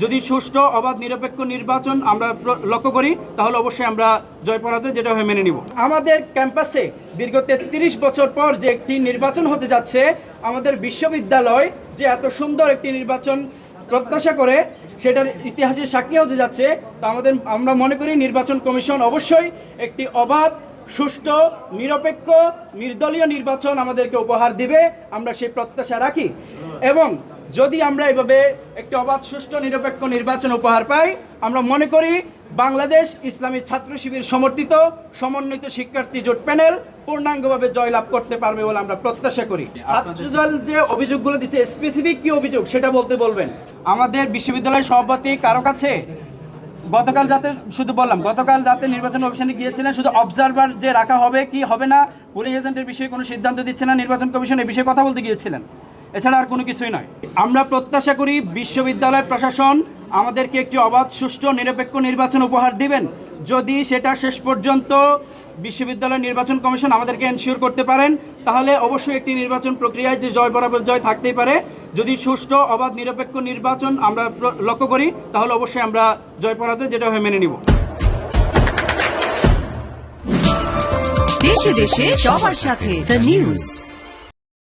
যদি সুষ্ঠু অবাধ নিরপেক্ষ নির্বাচন আমরা লক্ষ্য করি তাহলে অবশ্যই আমরা জয় পরাজয় যেটা হয় মেনে নিব। আমাদের ক্যাম্পাসে দীর্ঘ 33 বছর পর যে একটি নির্বাচন হতে যাচ্ছে, আমাদের বিশ্ববিদ্যালয় যে এত সুন্দর একটি নির্বাচন প্রত্যাশা করে সেটার ইতিহাসের সাক্ষী হতে যাচ্ছে, তা আমরা মনে করি নির্বাচন কমিশন অবশ্যই একটি অবাধ, সুষ্ঠু, নিরপেক্ষ, নির্দলীয় নির্বাচন আমাদেরকে উপহার দিবে, আমরা সেই প্রত্যাশা রাখি। এবং যদি আমরা এভাবে একটি অবাধ, সুষ্ঠু, নিরপেক্ষ নির্বাচন উপহার পাই, আমরা মনে করি বাংলাদেশ ইসলামী ছাত্র শিবির সমর্থিত সমন্বিত শিক্ষার্থী জোট প্যানেল পূর্ণাঙ্গভাবে জয়লাভ করতে পারবে বলে আমরা প্রত্যাশা করি। ছাত্রদল যে অভিযোগগুলো দিচ্ছে, স্পেসিফিক কি অভিযোগ সেটা বলবেন। আমাদের বিশ্ববিদ্যালয়ের সভাপতি কারো কাছে গতকাল রাতে নির্বাচন কমিশনে গিয়েছিলেন, শুধু অবজারভার যে রাখা হবে কি হবে না, পুলিশ এজেন্টের বিষয়ে কোনো সিদ্ধান্ত দিচ্ছে না, নির্বাচন কমিশন এই বিষয়ে কথা বলতে গিয়েছিলেন, এছাড়া আর কোনো কিছুই নয়। আমরা প্রত্যাশা করি বিশ্ববিদ্যালয় প্রশাসন আমাদেরকে একটি অবাধ, সুষ্ঠু, নিরপেক্ষ নির্বাচন উপহার দিবেন। যদি সেটা শেষ পর্যন্ত বিশ্ববিদ্যালয় নির্বাচন কমিশন আমাদেরকে এনশিওর করতে পারেন, তাহলে অবশ্যই একটি নির্বাচন প্রক্রিয়ায় যে জয় বরাবর জয় থাকতেই পারে। যদি সুষ্ঠু অবাধ নিরপেক্ষ নির্বাচন আমরা লক্ষ্য করি তাহলে অবশ্যই আমরা জয় পরাজয় যেটা হয় মেনে নিব। দেশে দেশে সবার সাথে দ্য নিউজ।